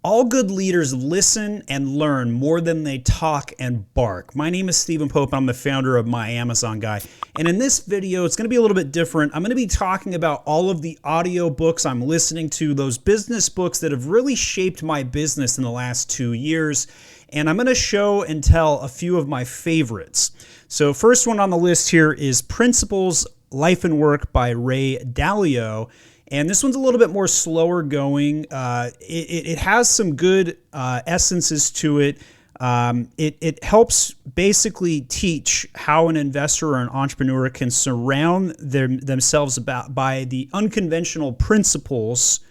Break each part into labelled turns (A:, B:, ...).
A: All good leaders listen and learn more than they talk and bark. My name is Stephen Pope. I'm the founder of My Amazon Guy. And in this video, it's going to be a little bit different. I'm going to be talking about all of the audio books I'm listening to, those business books that have really shaped my business in the last 2 years. And I'm going to show and tell a few of my favorites. So first one on the list here is Principles, Life and Work by Ray Dalio. And this one's a little bit more slower going. It has some good essences to it. It helps basically teach how an investor or an entrepreneur can surround themselves by the unconventional principles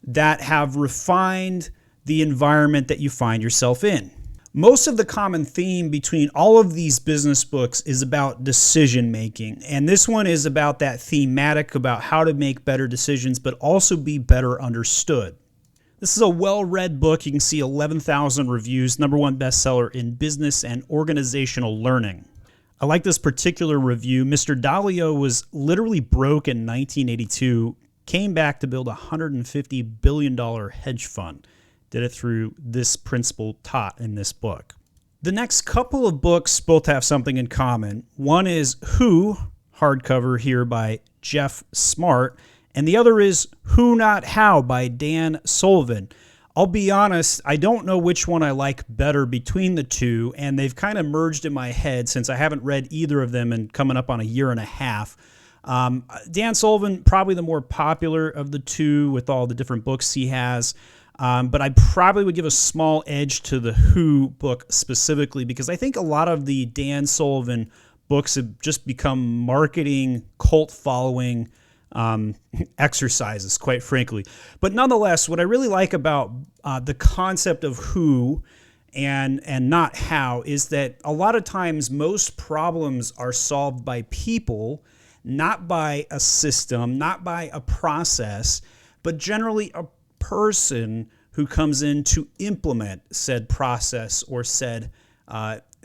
A: that have refined the environment that you find yourself in. Most of the common theme between all of these business books is about decision making. And this one is about that thematic about how to make better decisions, but also be better understood. This is a well-read book. You can see 11,000 reviews, #1 bestseller in business and organizational learning. I like this particular review. Mr. Dalio was literally broke in 1982, came back to build a $150 billion hedge fund. Did it through this principle taught in this book. The next couple of books both have something in common. One is Who, hardcover here by Geoff Smart, and the other is Who Not How by Dan Sullivan. I'll be honest, I don't know which one I like better between the two, and they've kind of merged in my head since I haven't read either of them in coming up on a year and a half. Dan Sullivan, probably the more popular of the two with all the different books he has. But I probably would give a small edge to the Who book specifically because I think a lot of the Dan Sullivan books have just become marketing, cult following exercises, quite frankly. But nonetheless, what I really like about the concept of Who and not How is that a lot of times most problems are solved by people, not by a system, not by a process, but generally a person who comes in to implement said process or said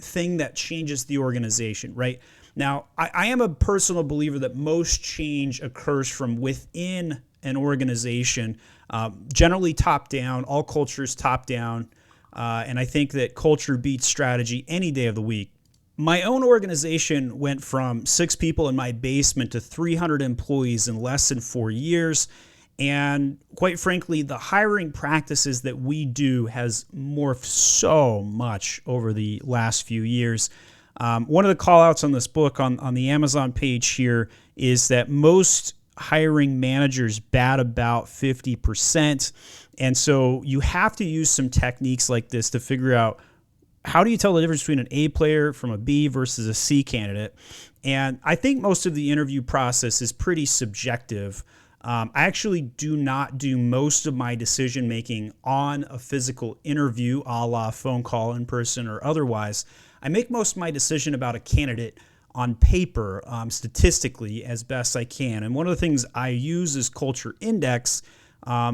A: thing that changes the organization, right? Now, I am a personal believer that most change occurs from within an organization, generally top down, all cultures top down, and I think that culture beats strategy any day of the week. My own organization went from 6 people in my basement to 300 employees in less than 4 years. And quite frankly, the hiring practices that we do has morphed so much over the last few years. One of the call outs on this book on the Amazon page here is that most hiring managers bat about 50%. And so you have to use some techniques like this to figure out how do you tell the difference between an A player from a B versus a C candidate. And I think most of the interview process is pretty subjective. I actually do not do most of my decision making on a physical interview, a la phone call, in person, or otherwise. I make most of my decision about a candidate on paper, statistically, as best I can. And one of the things I use is Culture Index,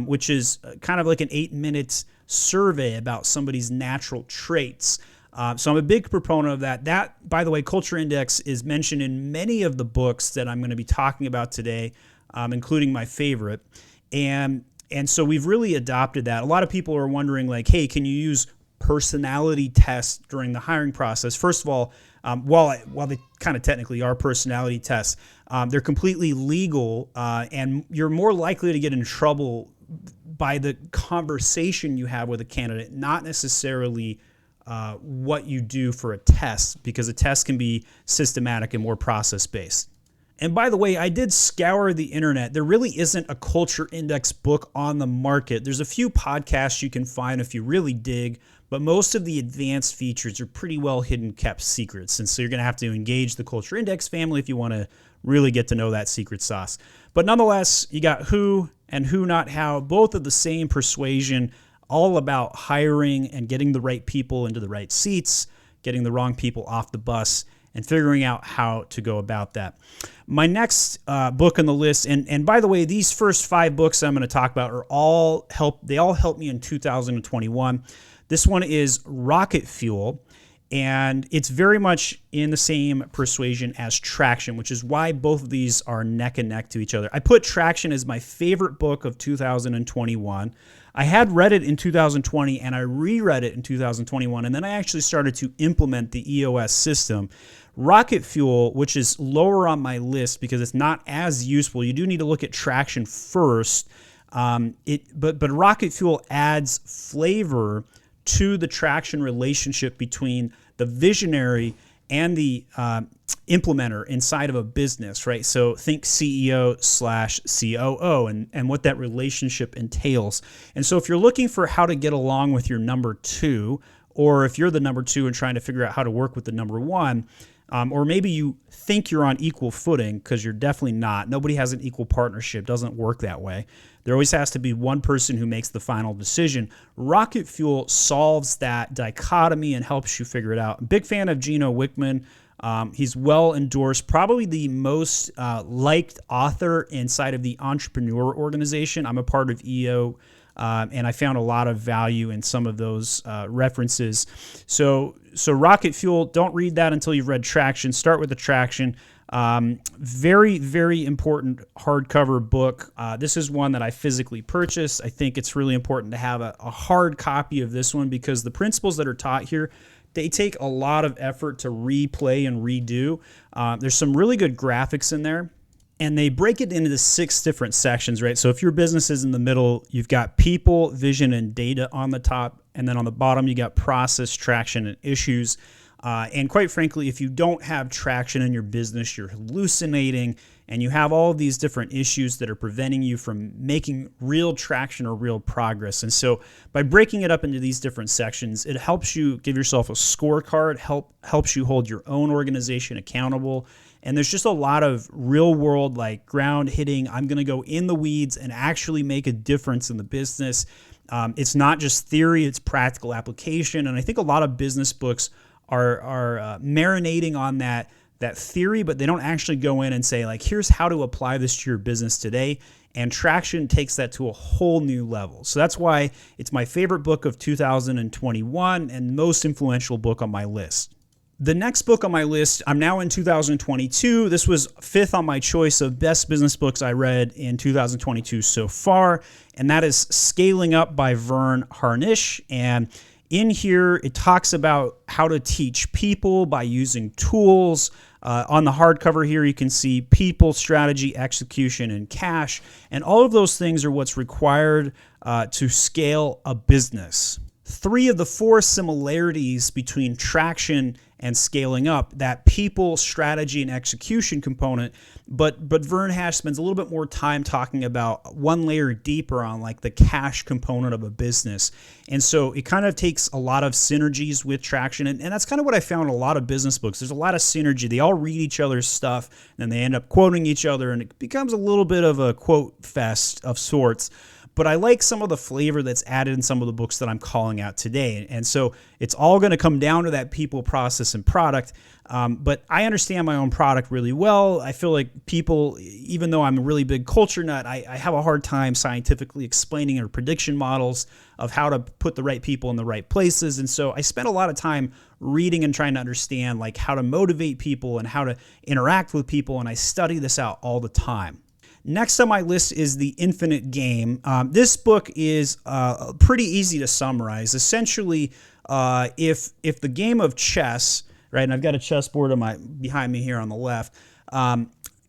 A: which is kind of like an 8-minute survey about somebody's natural traits. So I'm a big proponent of that. That, by the way, Culture Index is mentioned in many of the books that I'm going to be talking about today, including my favorite. And so we've really adopted that. A lot of people are wondering, like, hey, can you use personality tests during the hiring process? First of all, while they kind of technically are personality tests, they're completely legal, and you're more likely to get in trouble by the conversation you have with a candidate, not necessarily what you do for a test, because a test can be systematic and more process-based. And by the way, I did scour the internet. There really isn't a Culture Index book on the market. There's a few podcasts you can find if you really dig, but most of the advanced features are pretty well hidden, kept secrets. And so you're going to have to engage the Culture Index family if you want to really get to know that secret sauce. But nonetheless, you got Who and Who Not How, both of the same persuasion, all about hiring and getting the right people into the right seats, getting the wrong people off the bus, and figuring out how to go about that. My next book on the list, and by the way, these first 5 books I'm going to talk about they all helped me in 2021. This one is Rocket Fuel, and it's very much in the same persuasion as Traction, which is why both of these are neck and neck to each other. I put Traction as my favorite book of 2021. I had read it in 2020 and I reread it in 2021, and then I actually started to implement the EOS system. Rocket Fuel, which is lower on my list because it's not as useful. You do need to look at traction first. But Rocket Fuel adds flavor to the traction relationship between the visionary and the implementer inside of a business, right? So think CEO/COO and what that relationship entails. And so if you're looking for how to get along with your number two, or if you're the number two and trying to figure out how to work with the number one, or maybe you think you're on equal footing, because you're definitely not. Nobody has an equal partnership. Doesn't work that way. There always has to be one person who makes the final decision. Rocket Fuel solves that dichotomy and helps you figure it out. Big fan of Gino Wickman. He's well endorsed, probably the most liked author inside of the entrepreneur organization. I'm a part of EO, and I found a lot of value in some of those references. So Rocket Fuel, don't read that until you've read Traction. Start with the Traction. Very, very important hardcover book. This is one that I physically purchased. I think it's really important to have a hard copy of this one, because the principles that are taught here, they take a lot of effort to replay and redo. There's some really good graphics in there. And they break it into 6 different sections, right? So if your business is in the middle, you've got people, vision, and data on the top. And then on the bottom, you got process, traction, and issues. And quite frankly, if you don't have traction in your business, you're hallucinating, and you have all of these different issues that are preventing you from making real traction or real progress. And so by breaking it up into these different sections, it helps you give yourself a scorecard, helps you hold your own organization accountable. And there's just a lot of real world, like ground hitting, I'm going to go in the weeds and actually make a difference in the business. It's not just theory, it's practical application. And I think a lot of business books are marinating on that theory, but they don't actually go in and say, like, here's how to apply this to your business today. And Traction takes that to a whole new level. So that's why it's my favorite book of 2021 and most influential book on my list. The next book on my list, I'm now in 2022. This was 5th on my choice of best business books I read in 2022 so far, and that is Scaling Up by Verne Harnish. And in here, it talks about how to teach people by using tools. On the hardcover here, you can see people, strategy, execution, and cash. And all of those things are what's required to scale a business. 3 of the 4 similarities between traction and scaling up, that people, strategy, and execution component, but Verne Harnish spends a little bit more time talking about one layer deeper on like the cash component of a business. And so it kind of takes a lot of synergies with traction, and that's kind of what I found in a lot of business books. There's a lot of synergy. They all read each other's stuff, and then they end up quoting each other, and it becomes a little bit of a quote fest of sorts. But I like some of the flavor that's added in some of the books that I'm calling out today. And so it's all going to come down to that people, process, and product. But I understand my own product really well. I feel like people, even though I'm a really big culture nut, I have a hard time scientifically explaining or prediction models of how to put the right people in the right places. And so I spent a lot of time reading and trying to understand like how to motivate people and how to interact with people. And I study this out all the time. Next on my list is The Infinite Game. This book is pretty easy to summarize. Essentially, if the game of chess, right, and I've got a chessboard behind me here on the left,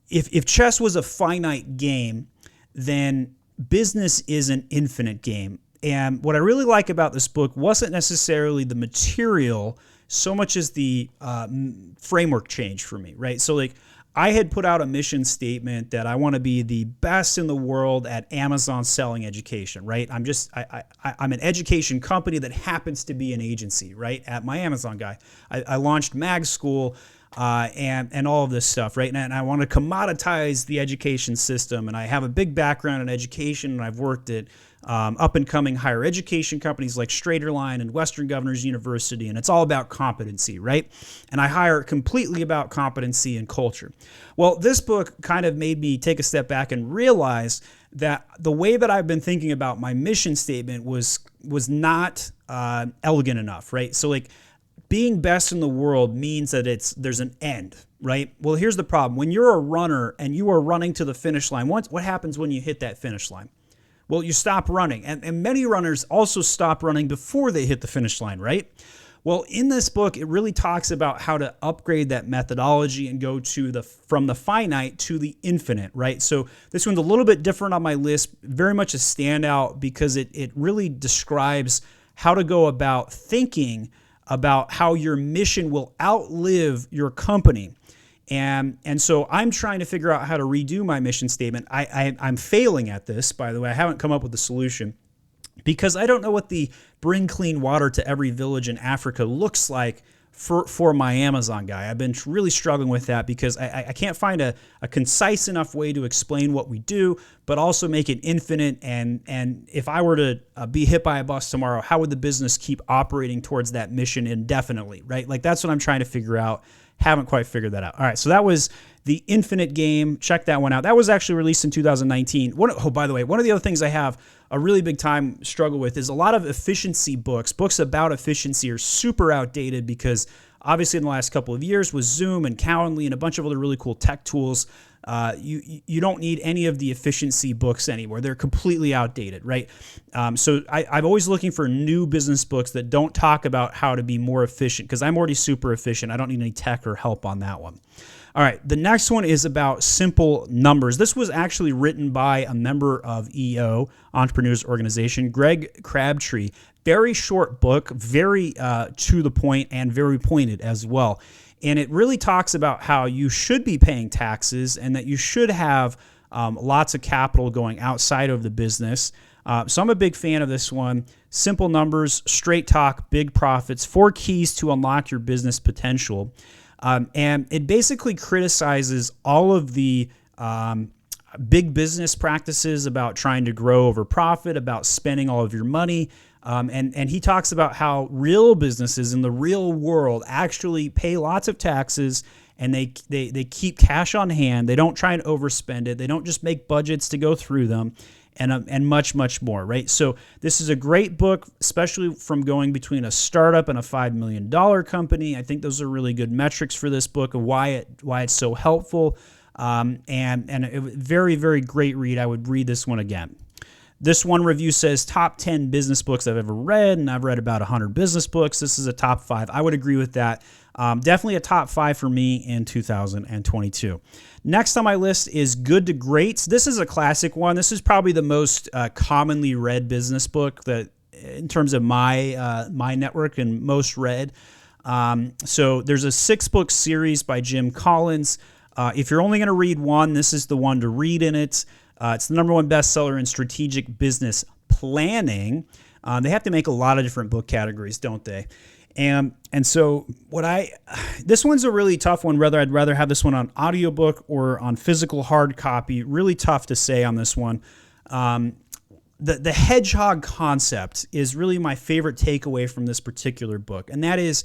A: if chess was a finite game, then business is an infinite game. And what I really like about this book wasn't necessarily the material so much as the framework change for me, right? So like, I had put out a mission statement that I want to be the best in the world at Amazon selling education, right? I'm an education company that happens to be an agency, right? At my Amazon guy, I launched Mag School and all of this stuff, right? And I want to commoditize the education system, and I have a big background in education, and I've worked at up-and-coming higher education companies like Straighterline and Western Governors University, and it's all about competency, right? And I hire completely about competency and culture. Well, this book kind of made me take a step back and realize that the way that I've been thinking about my mission statement was not elegant enough, right? So like, being best in the world means that there's an end, right? Well, here's the problem. When you're a runner and you are running to the finish line, what happens when you hit that finish line? Well, you stop running. And many runners also stop running before they hit the finish line, right? Well, in this book, it really talks about how to upgrade that methodology and go to from the finite to the infinite, right? So this one's a little bit different on my list, very much a standout because it really describes how to go about thinking about how your mission will outlive your company. And so I'm trying to figure out how to redo my mission statement. I'm failing at this, by the way. I haven't come up with a solution because I don't know what the bring clean water to every village in Africa looks like for my Amazon guy. I've been really struggling with that because I can't find a concise enough way to explain what we do, but also make it infinite. And if I were to be hit by a bus tomorrow, how would the business keep operating towards that mission indefinitely, right? Like that's what I'm trying to figure out. Haven't quite figured that out. All right, so that was The Infinite Game. Check that one out. That was actually released in 2019. By the way, one of the other things I have a really big time struggle with is a lot of efficiency books. Books about efficiency are super outdated because obviously in the last couple of years with Zoom and Calendly and a bunch of other really cool tech tools, you don't need any of the efficiency books anymore. They're completely outdated, right? So I'm always looking for new business books that don't talk about how to be more efficient because I'm already super efficient. I don't need any tech or help on that one. All right, the next one is about simple numbers. This was actually written by a member of EO, Entrepreneurs Organization, Greg Crabtree. Very short book, very to the point and very pointed as well. And it really talks about how you should be paying taxes and that you should have lots of capital going outside of the business. So I'm a big fan of this one. Simple numbers, straight talk, big profits, 4 keys to unlock your business potential. And it basically criticizes all of the big business practices about trying to grow over profit, about spending all of your money. And he talks about how real businesses in the real world actually pay lots of taxes and they keep cash on hand. They don't try and overspend it. They don't just make budgets to go through them and much, much more, right? So this is a great book, especially from going between a startup and a $5 million company. I think those are really good metrics for this book and why it's so helpful. And a very, very great read. I would read this one again. This one review says top 10 business books I've ever read, and I've read about 100 business books. This is a top 5. I would agree with that. Definitely a top 5 for me in 2022. Next on my list is Good to Great. This is a classic one. This is probably the most commonly read business book that, in terms of my network, and most read. So there's a 6-book series by Jim Collins. If you're only going to read one, this is the one to read in it. It's the #1 bestseller in strategic business planning. They have to make a lot of different book categories, don't they? And so this one's a really tough one, whether I'd rather have this one on audiobook or on physical hard copy. Really tough to say on this one. The hedgehog concept is really my favorite takeaway from this particular book. And that is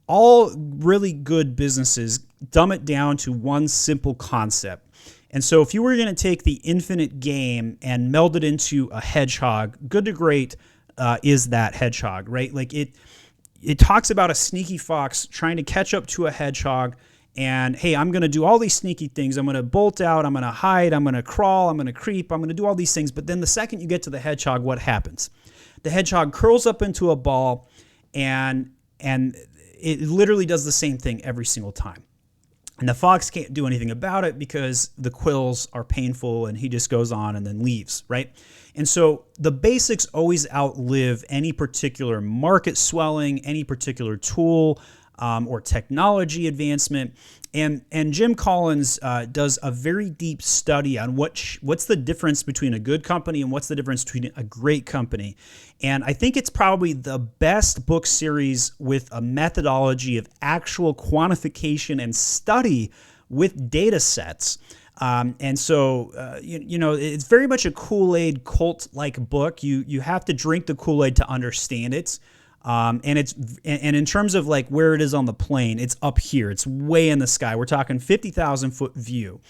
A: all really good businesses dumb it down to one simple concept. And so if you were going to take the infinite game and meld it into a hedgehog, Good to Great is that hedgehog, right? Like it talks about a sneaky fox trying to catch up to a hedgehog and, hey, I'm going to do all these sneaky things. I'm going to bolt out. I'm going to hide. I'm going to crawl. I'm going to creep. I'm going to do all these things. But then the second you get to the hedgehog, what happens? The hedgehog curls up into a ball and it literally does the same thing every single time. And the fox can't do anything about it because the quills are painful and he just goes on and then leaves, right? And so the basics always outlive any particular market swelling, any particular tool or technology advancement. And Jim Collins does a very deep study on what's the difference between a good company and what's the difference between a great company. And I think it's probably the best book series with a methodology of actual quantification and study with data sets. And so, it's very much a Kool-Aid cult-like book. You have to drink the Kool-Aid to understand it. And in terms of like where it is on the plane, it's up here. It's way in the sky. We're talking 50,000 foot view.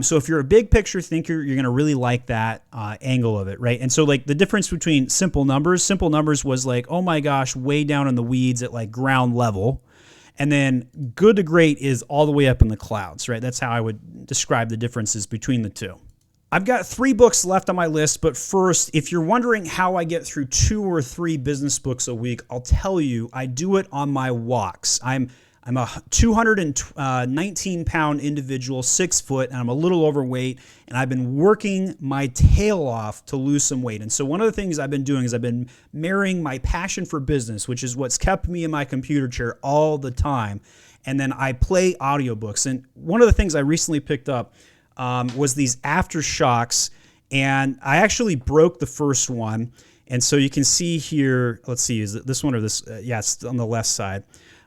A: So if you're a big picture thinker, you're going to really like that angle of it, right? And so like the difference between simple numbers was like, oh my gosh, way down in the weeds at like ground level. And then Good to Great is all the way up in the clouds, right? That's how I would describe the differences between the two. I've got 3 books left on my list, but first, if you're wondering how I get through 2 or 3 business books a week, I'll tell you, I do it on my walks. I'm a 219-pound individual, 6 foot, and I'm a little overweight, and I've been working my tail off to lose some weight. And so one of the things I've been doing is I've been marrying my passion for business, which is what's kept me in my computer chair all the time, and then I play audiobooks. And one of the things I recently picked up was these aftershocks, and I actually broke the first one. And so you can see here, let's see, is it this one or this? Yeah, it's on the left side.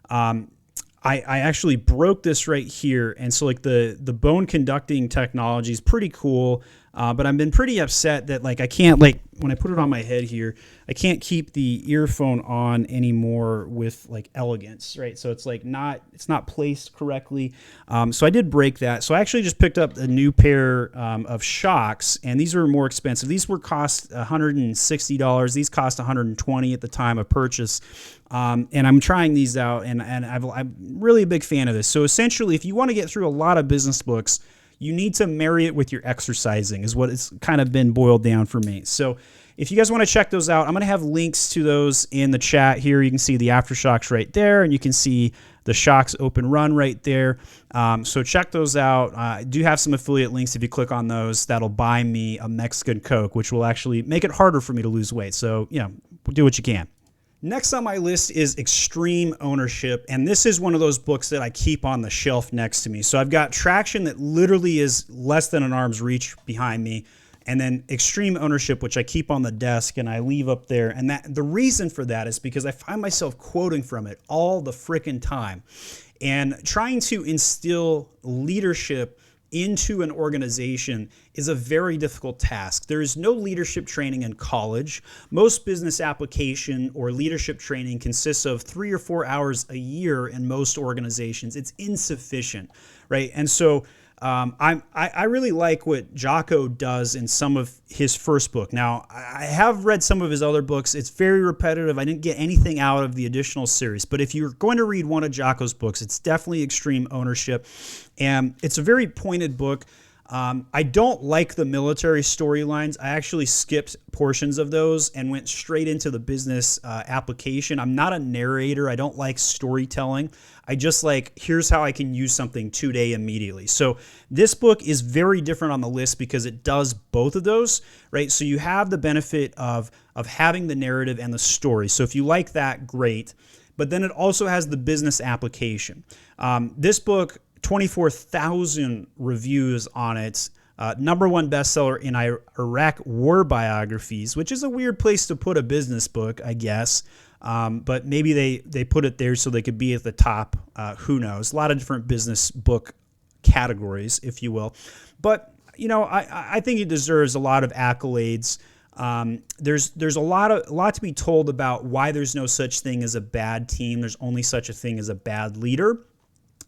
A: I actually broke this right here, and so like the bone conducting technology is pretty cool, but I've been pretty upset that like I can't, like when I put it on my head here, I can't keep the earphone on anymore with like elegance, right? So it's like it's not placed correctly. So I did break that. So I actually just picked up a new pair of shocks, and these were more expensive. These were cost $160. These cost $120 at the time of purchase. And I'm trying these out, and I'm really a big fan of this. So essentially, if you want to get through a lot of business books, you need to marry it with your exercising is what it's kind of been boiled down for me. So if you guys want to check those out, I'm going to have links to those in the chat here. You can see the aftershocks right there, and you can see the shocks open run right there. So check those out. I do have some affiliate links. If you click on those, that'll buy me a Mexican Coke, which will actually make it harder for me to lose weight. So, do what you can. Next on my list is Extreme Ownership, and this is one of those books that I keep on the shelf next to me. So I've got Traction that literally is less than an arm's reach behind me, and then Extreme Ownership, which I keep on the desk and I leave up there. And the reason for that is because I find myself quoting from it all the frickin' time and trying to instill leadership into an organization is a very difficult task. There is no leadership training in college. Most business application or leadership training consists of 3 or 4 hours a year in most organizations. It's insufficient, right? And so I really like what Jocko does in some of his first book. Now, I have read some of his other books. It's very repetitive. I didn't get anything out of the additional series. But if you're going to read one of Jocko's books, it's definitely Extreme Ownership. And it's a very pointed book. I don't like the military storylines. I actually skipped portions of those and went straight into the business application. I'm not a narrator. I don't like storytelling. I just like, here's how I can use something today immediately. So this book is very different on the list because it does both of those, right? So you have the benefit of having the narrative and the story. So if you like that, great. But then it also has the business application. This book, 24,000 reviews on it. #1 bestseller in Iraq war biographies, which is a weird place to put a business book, I guess. But maybe they put it there so they could be at the top. Who knows? A lot of different business book categories, if you will. But, I think it deserves a lot of accolades. There's a lot to be told about why there's no such thing as a bad team. There's only such a thing as a bad leader.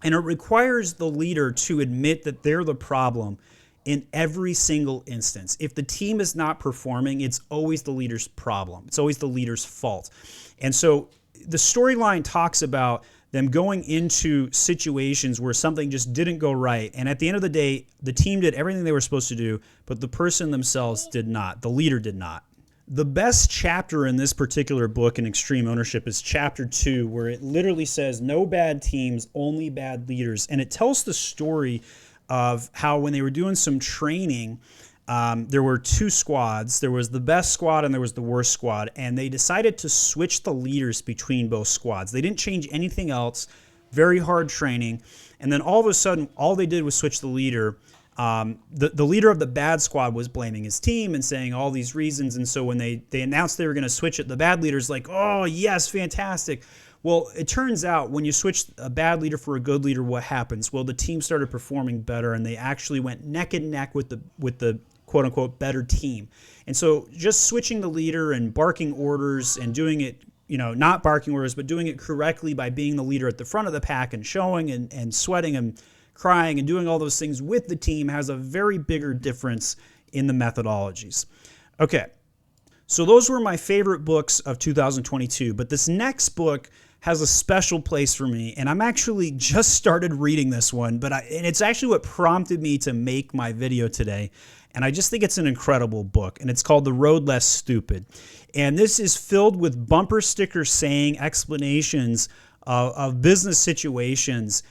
A: And it requires the leader to admit that they're the problem in every single instance. If the team is not performing, it's always the leader's problem. It's always the leader's fault. And so the storyline talks about them going into situations where something just didn't go right. And at the end of the day, the team did everything they were supposed to do, but the person themselves did not. The leader did not. The best chapter in this particular book in Extreme Ownership is chapter 2, where it literally says, no bad teams, only bad leaders. And it tells the story of how when they were doing some training, there were 2 squads. There was the best squad and there was the worst squad. And they decided to switch the leaders between both squads. They didn't change anything else. Very hard training. And then all of a sudden, all they did was switch the leader. The leader of the bad squad was blaming his team and saying all these reasons. And so when they announced they were going to switch it, the bad leader's like, oh, yes, fantastic. Well, it turns out when you switch a bad leader for a good leader, what happens? Well, the team started performing better, and they actually went neck and neck with the quote-unquote better team. And so just switching the leader and barking orders and doing it, not barking orders, but doing it correctly by being the leader at the front of the pack and showing and sweating and crying and doing all those things with the team has a very bigger difference in the methodologies. Okay, so those were my favorite books of 2022, but this next book has a special place for me, and I'm actually just started reading this one, and it's actually what prompted me to make my video today, And I just think it's an incredible book, and it's called The Road Less Stupid. And this is filled with bumper sticker saying explanations of business situations.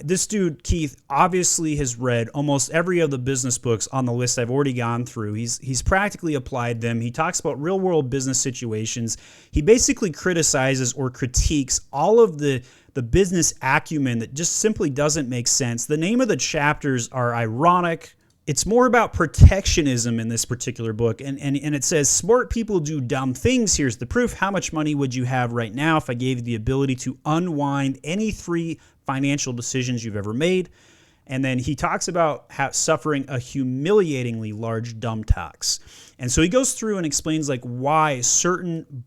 A: This dude, Keith, obviously has read almost every of the business books on the list I've already gone through. He's practically applied them. He talks about real-world business situations. He basically criticizes or critiques all of the business acumen that just simply doesn't make sense. The name of the chapters are ironic. It's more about protectionism in this particular book. And it says, smart people do dumb things. Here's the proof. How much money would you have right now if I gave you the ability to unwind any 3 financial decisions you've ever made? And then he talks about suffering a humiliatingly large dumb tax. And so he goes through and explains like why certain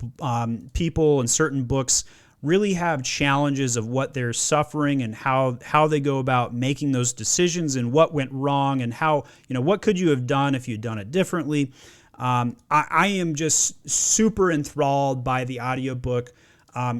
A: people and certain books really have challenges of what they're suffering and how they go about making those decisions and what went wrong and how, what could you have done if you'd done it differently. I am just super enthralled by the audiobook.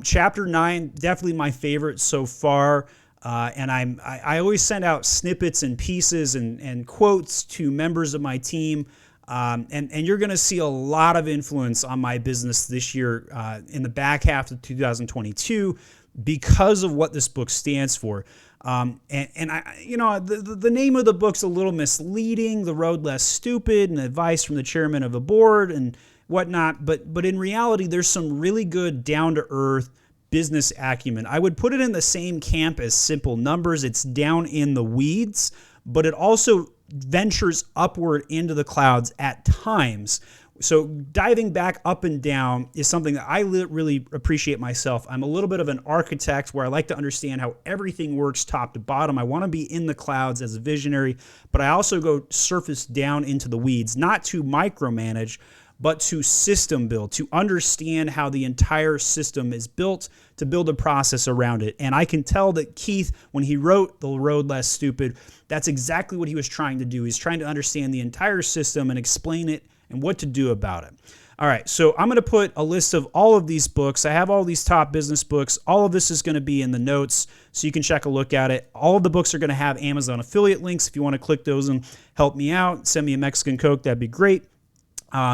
A: Chapter 9, definitely my favorite so far. And I always send out snippets and pieces and quotes to members of my team. And you're going to see a lot of influence on my business this year in the back half of 2022 because of what this book stands for. And the name of the book's a little misleading, The Road Less Stupid, and advice from the chairman of the board and whatnot. But in reality, there's some really good down-to-earth business acumen. I would put it in the same camp as Simple Numbers. It's down in the weeds, but it also ventures upward into the clouds at times. So diving back up and down is something that I really appreciate myself. I'm a little bit of an architect where I like to understand how everything works top to bottom. I want to be in the clouds as a visionary, but I also go surface down into the weeds, not to micromanage, but to system build, to understand how the entire system is built, to build a process around it. And I can tell that Keith, when he wrote The Road Less Stupid, that's exactly what he was trying to do. He's trying to understand the entire system and explain it and what to do about it. All right, so I'm going to put a list of all of these books. I have all these top business books. All of this is going to be in the notes, so you can check a look at it. All of the books are going to have Amazon affiliate links. If you want to click those and help me out, send me a Mexican Coke, that'd be great.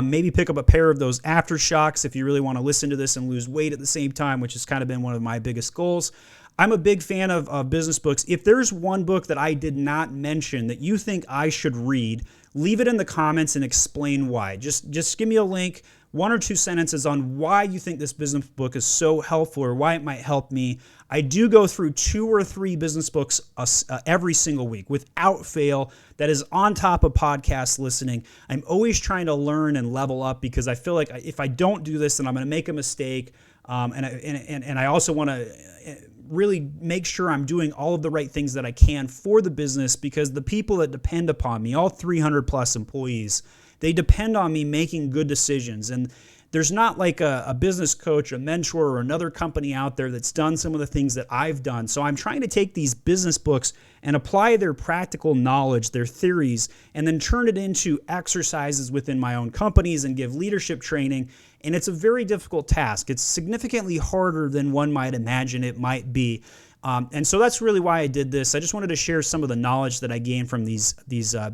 A: Maybe pick up a pair of those aftershocks if you really want to listen to this and lose weight at the same time, which has kind of been one of my biggest goals. I'm a big fan of business books. If there's one book that I did not mention that you think I should read, leave it in the comments and explain why. Just give me a link, 1 or 2 sentences on why you think this business book is so helpful or why it might help me. I do go through 2 or 3 business books every single week without fail. That is on top of podcast listening. I'm always trying to learn and level up because I feel like if I don't do this, then I'm going to make a mistake. And I also want to really make sure I'm doing all of the right things that I can for the business because the people that depend upon me, all 300 plus employees, they depend on me making good decisions. And there's not like a business coach, a mentor, or another company out there that's done some of the things that I've done. So I'm trying to take these business books and apply their practical knowledge, their theories, and then turn it into exercises within my own companies and give leadership training. And it's a very difficult task. It's significantly harder than one might imagine it might be. And so that's really why I did this. I just wanted to share some of the knowledge that I gained from these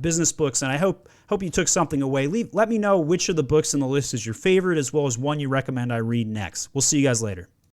A: business books, and I hope you took something away. Let me know which of the books in the list is your favorite, as well as one you recommend I read next. We'll see you guys later.